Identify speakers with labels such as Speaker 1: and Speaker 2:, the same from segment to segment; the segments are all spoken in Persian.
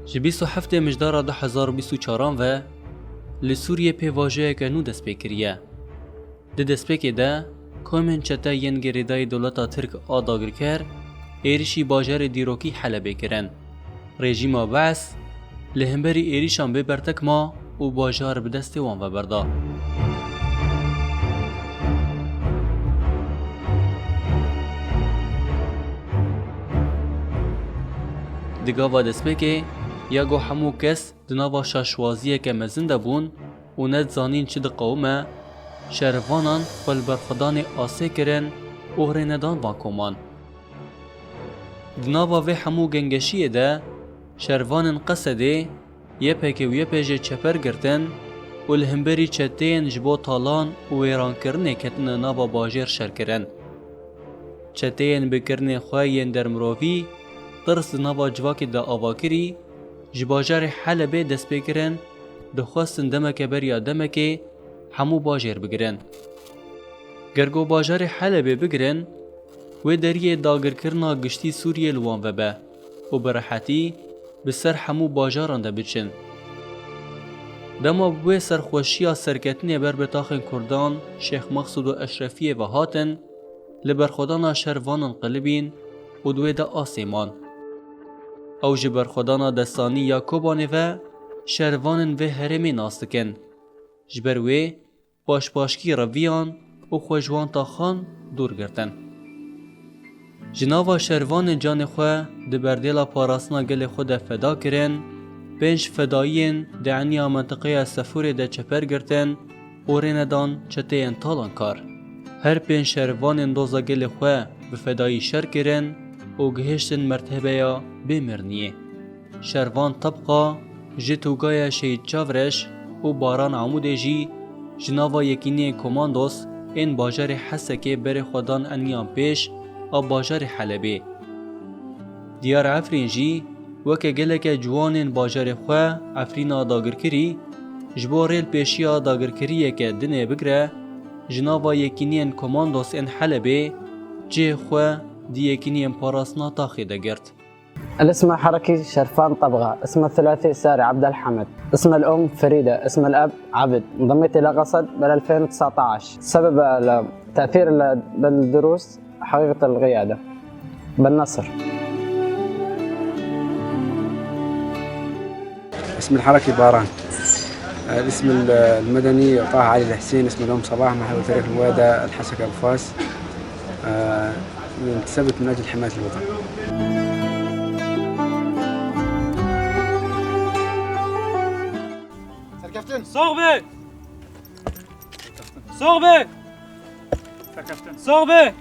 Speaker 1: جبیس و هفته مجدارا 2024 و لسوریه پیواجه که نو دست بکریه. ده دست بکیده کومن چتا ین گریدای دولتا ترک آداگر کر ایریشی باجر دیروکی حلبه کرن. رژیم بعث لهمبری ایریشان ببرتک ما و باجار بدست وان و بردا. دگاوا دست بکی یا گو همو کس دناوا شاشوازیه که مزنده بون و ند زانین چه ده قومه شهروانان خل برخدان آسه کرن و هرندان واکومان. دناوا و همو گنگشیه ده شهروانن قصده یه پکه و یه پیجه چپر گرتن و لهمبری چتین جبو تالان و ویران کرنه کتن ناوا باجر شر کرن. چتین بکرنه خواهین در مروفی درست ناوا جواکی دا آواکری جباجر حلبه دست بگیرن دخواستن دمکه بریا دمکه همو باجر بگیرن. گرگو باجر حلبه بگیرن و دریه داگر کرنا گشتی سوریه لوان وبه و برحتی بسر همو باجاران دا بچن. دما بوی سرخوشی سرکتنی بر بتاخن کردان شیخ مقصود و اشرفیه و هاتن لبرخودانا شروانان قلبین و دوی دا آسیمان. او جبرخودانا دستانی یا کوبانه و شروانن و هرمی ناستکن. جبروی باشکی رویان و خوشوان تا خان دور گرتن. جناوا شروان جان خواه ده بردیلا پاراسنا گل خود فدا کرن، پنج فدایین دعنیا منطقه سفور ده چپر گرتن و ریندان چته انتالان کار. هر پنج شروان دوزا گل خواه به فدایی شر کرن و گهشتن مرتبه یا بمرنیه. شروان طبقا جتوگای شهید چاورش و باران عموده جی جناوا یکینی کماندوس این باجر حسکه بر خودان انیان پیش آب باجر حلبه. دیار عفرین جی وکه گلک جوانین باجر خواه عفرین آداگر کری جبو ریل پیشی آداگر کریه که دنه بگره جناوا یکینین کماندوس این حلبه جه خواه دي يكيني امباراسنا طاخي دقرت.
Speaker 2: الاسم الحركي شرفان طبغة، اسم الثلاثي ساري عبد الحمد، اسم الأم فريدة، اسم الأب عبد. انضميت إلى قصد بال 2019. سبب التأثير بالدروس حقيقة القيادة بالنصر.
Speaker 3: اسم الحركي باران. الاسم المدني طه علي الحسين، اسم الأم صباح، محل تاريخ الولادة الحسكة بفاس. انتسبت من أجل حماية الوطن.
Speaker 4: سركفتن صوغبي صوغبي سركفتن صوغبي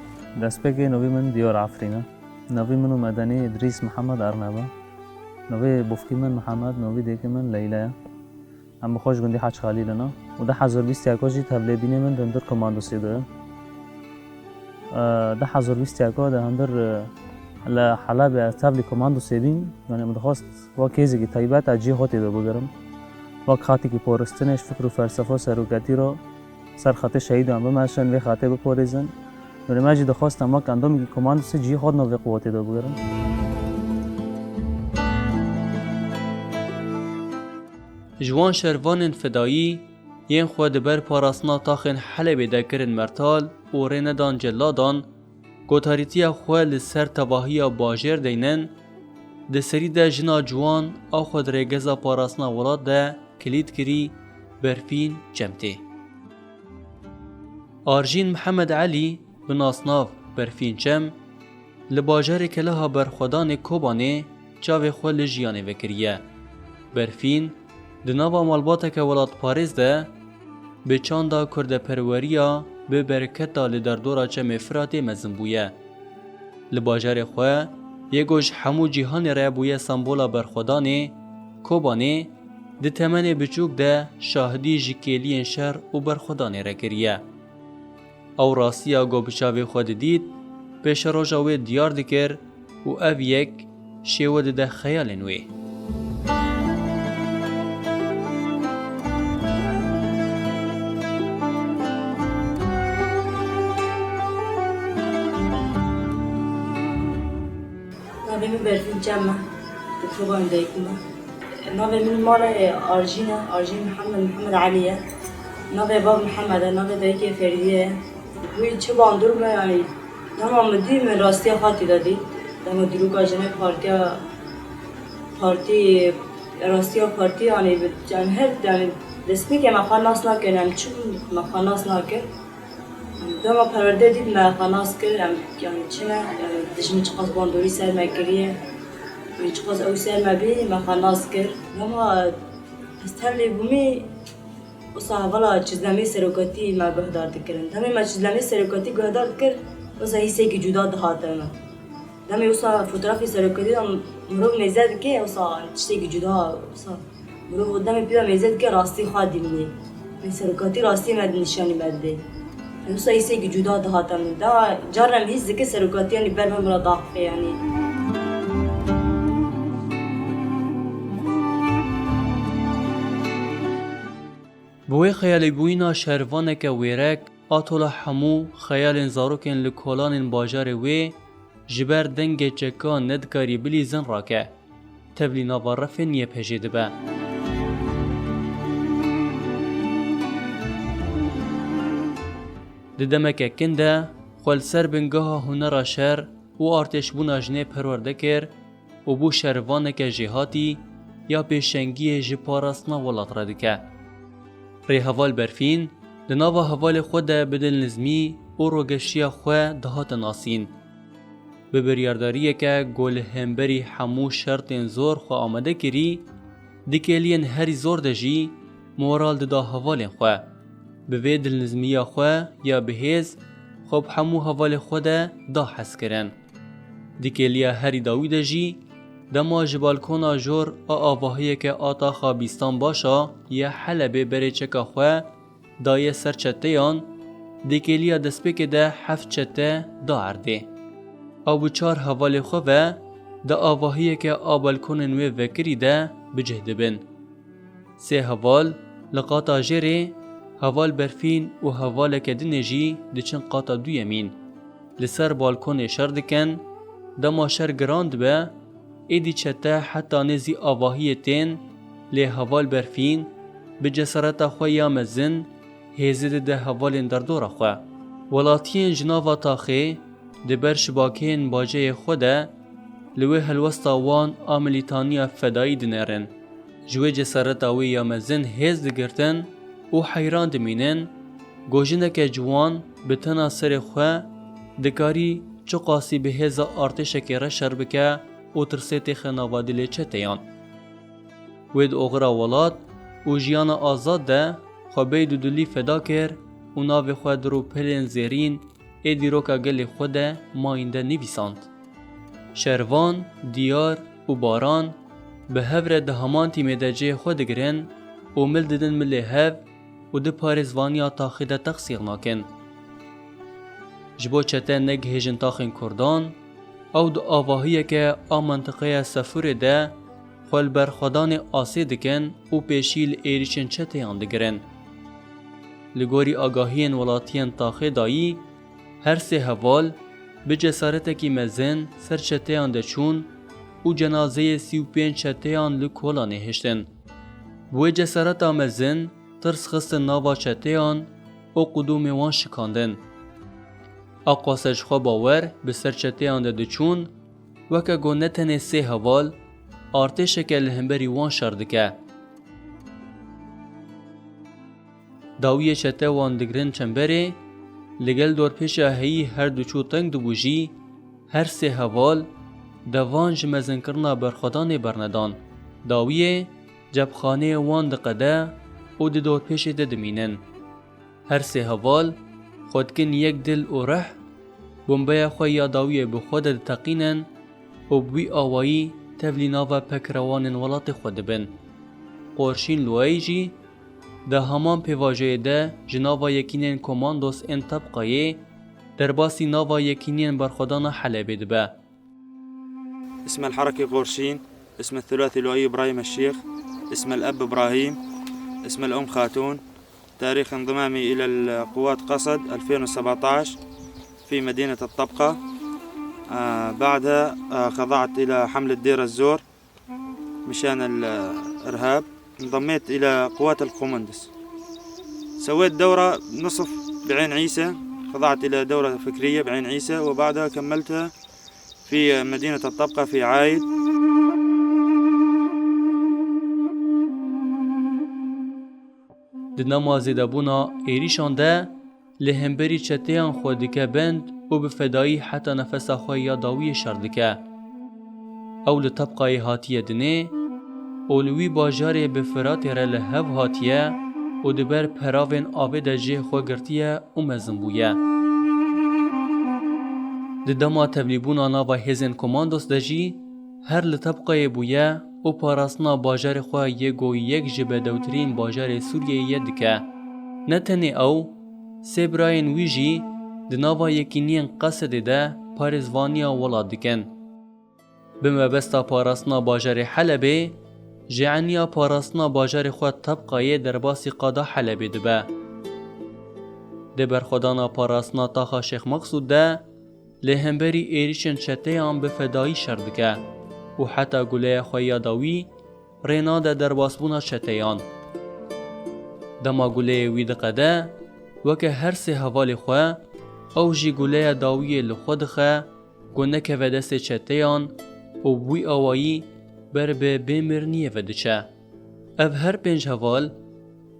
Speaker 5: دسبگی نوی من دیار عفرینه، نوی منو مدنی ادریس محمد ارنبا، نوی بوفکی من محمد، نوی دیگه من لیلا. هم بخوش گندی حج خالیلنا و ده 1021 جی تبلیغینه من دندر کماندوسی داره. ده 1021 ده هندر لحلب تبلیغ کماندوسی بین، یعنی مدخواست و کیزی که طیبت اجی هاتی دو بگرم. و خاطی که پورستنش فکر و فلسفه و سروکتی رو سر خاطر شهید هم بمشن و خاطر بپوریزن. ولی ماجی دخواستم ما کندم که کماندوسی جی خود نو قوتی دو بگرم.
Speaker 1: جوان شروان فدایی ین خود بر پاراسنا تاخن حلب دکرن مرتال و ریندان جلادان گوتاریتی خواه لسر تواهی باجر دینن ده سری ده جنا جوان آ خود ریگزا پاراسنا ولاد ده کلید کری برفین جمته. آرژین محمد علی بناسناف برفین چم لباجر کلها برخودان کوبانه چاوی خواه لجیانه وکریه. برفین دناوا مالباتا که ولاد پاریز ده به چاندا کرده پروریا به برکتا لدردورا چم فراتی مزن بویه. لباجر خواه یه گوش همو جیهان ره بویه سمبولا برخودانه کوبانه ده تمن بچوک ده شاهدی جکیلی شر و برخودانه را کریه. او راسیا گو بچاوی خود دید پیش روژاوی دیار دکر و او یک شیوه ده خیال نوی.
Speaker 6: نبیم برفین جمع بطرقان دایکما نافي من مالا أرجين محمد علية نافي باب محمد نافي دايكي فريدية وي چه باندور ما يعني تمام مدي من راستي خاطي دادي تمام دروكا جنة بارتي راستي بارتي يعني يعني هر يعني دسمي که ما خاناس نکن يعني چون ما خاناس نکن دما پرورده دید ما خاناس کرد يعني چنه يعني دشمن چقاس باندوری سر مکریه يعني چقاس او سر مبی ما خاناس کرد دما استهلی بومی وصا ولا چیزنامه سرکتی ما گهدار دکرن دما ما چیزنامه سرکتی گهدار دکر وصا هیچی که جدا دهاتن دما وصا فوتوغرافی سرکتی مرو میزد که وصا چیزی که جدا وصا مرو قدام پیدا میزد که راستی خواهدی منی من سرکتی راستی مد نشانی مده وصا هیچی که جدا دهاتن دا جارم هیچ که سرکتی یعنی بر من مرا ضعفه يعني
Speaker 1: بوی خیالی بوینا شروانک ویرک آتولا همو خیال زاروکن لکولان باجار وی جبر دنگ چکا ندکاری بلی زن راکه تبلی نوارفن یه پجید با ددمک کنده خل سر بنگاه هنر شهر و آرتش بونا جنه پرورده کر و بو شروانک جهاتی یا پیشنگی جپاراسنا ولات ردکه ری هوال برفین دناوا هوال خود بدل نظمی او روگشتیا خو دهات ناسین به بریارداریه که گل همبری همو شرطین زور خو آمده کری دیکلین هری زور دجی مورال دا هوالین خو به ویدل نظمیه خو یا بهیز خوب همو هوال خود دا حس کرن دیکلیا هری داوی دجی دما جبالکونا جور آواهیه که آتا خوابیستان باشا یه حلبه بره چکا خواه دایه سر چتهیان دیکلیا دسپیک ده 7 چته دا عرده او 4 حوال خواه دا آواهیه که آبالکون نوی وکری ده بجهده بن 3 حوال لقاطا جره حوال برفین و حوال که دنجی دچن قاطا دو یمین لسر بالکون شردکن دما شر گراند به ایدی چته حتی نزی آواهی تین لی حوال برفین به جسارت خواه یا مزن هیزید ده حوال در دور خواه ولاتین جناوا تاخه ده بر شباکین باجه خوده لوی هلوستا وان آملیتانیا فدایی دنرن جوی جسارت وی یا مزن هیز دگرتن و حیران دمینن گوجنه که جوان به تنا سر خواه دکاری چو قاسی به هیز آرتش که رشر بکه او ترسیت خنوادی لیچتیان وید اغرا ولاد او جیان آزاد ده خوابه دودولی فدا کر و ناو خود رو پلین زیرین ایدی روکا گل خود ماینده نویساند شروان، دیار و باران به هفر ده همان تیمدجه خود گرن و مل ددن مل هف و ده پارزوانیا تاخیده تقصیر ناکن جبو چته نگ هجن تاخین کردان او دو آواهیه که آ منطقه سفور ده خل برخدان آسی دکن و پیشیل ایریشن چته یاندگرن. لگوری آگاهین ولاتین تاخه دایی هر 3 حوال به جسارت کی مزن سر چته یانده چون و جنازه 35 چته یان لکولا نهشتن. بوی جسارت مزن ترس خست ناوا چته یان و قدوم وان شکاندن. آقاسج خواه باور به سرچته آنده دچون وکه گونتن 3 حوال آرتش که لهمبری وان شردکه. داوی چته وان دگرن چنبره لگل دور پیش هایی هر دوچو تنگ دو بوجی هر 3 حوال دوان جمزن کرنا برخدان برندان. داوی جبخانه وان دقده او ده دور پیش ده دمینن. هر 3 حوال خودکن یک دل و رح بومبای خواه یاداوی به خود تقینن و بوی آوایی تولیناو پکروان ولات خود بن. قرشین لوایجی ده همان پیواجه ده جناوا یکینین کماندوس ان طبقه در باسی ناوا یکینین برخودان حلبه دبه.
Speaker 7: اسم الحركة قرشين، اسم الثلاثي لؤي إبراهيم الشيخ، اسم الأب إبراهيم، اسم الأم خاتون. تاريخ انضمامي إلى القوات قصد 2017 في مدينة الطبقة. بعدها خضعت إلى حملة دير الزور مشان إرهاب، انضميت إلى قوات القومندس. سويت دورة نصف بعين عيسى، خضعت إلى دورة فكرية بعين عيسى، وبعدها كملتها في مدينة الطبقة في عايد.
Speaker 1: د نمازê de bûna êrîşan de li hemberî çeteyan xwe dike bend û bi fedayî heta nefesa xwe ya dawiyê şer dike. Ew li tebqayê hatiye dinê û li wî bajarê bi Firatê re li hev hatiye û di ber peravên avê de jê xwe girtiye û mezin bûye. Di dema tevlîbûna nava hêzên komandos de jî her li tebqayê bûye û parastina bajarê xwe yê goyiyek ji bedewtirîn bajarê Sûriyeyê dike. Ne tenê ew, sê birayên wî jî di nava yekîniyên Qesedê de parêzvaniya welat dikin. Bi mebesta parastina bajarê Helebê, jêeniya parastina bajarê xwe tebqayê derbasî qada Helebê dibe. Di berxwedana parastina taxa Şêx Meqsûd de li hemberî êrişên çeteyan bi fedayî şer dike û heta guleya xwe ya dawî rêna de derbasbûna çeteyan. Dema guleyê wî diqede, weke her sê hevalê xwe, ew jî guleya dawiyê li xwe dixe ku nekeve destê çeteyan û wî awayî ber bi bêmirniyê ve diçe. Ev her pênc heval,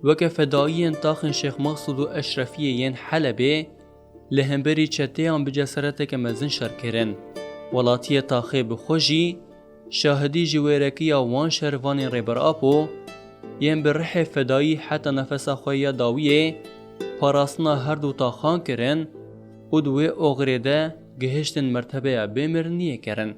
Speaker 1: weke fedayiyên taxên Şêx Meqsûd û Eşrefiyê yên Helebê li hemberî çeteyan bi cesareteke mezin şerkirin. Welatiyê taxê bi xwe jî şahidî ji wêrekiya wan şervanên rêberapo yên bi rihê fedayî heta nefesa xwe ya dawiyê parastina her du taxan kirin û di wê oxirê de gihiştin mertebeya bêmirniyê kirin.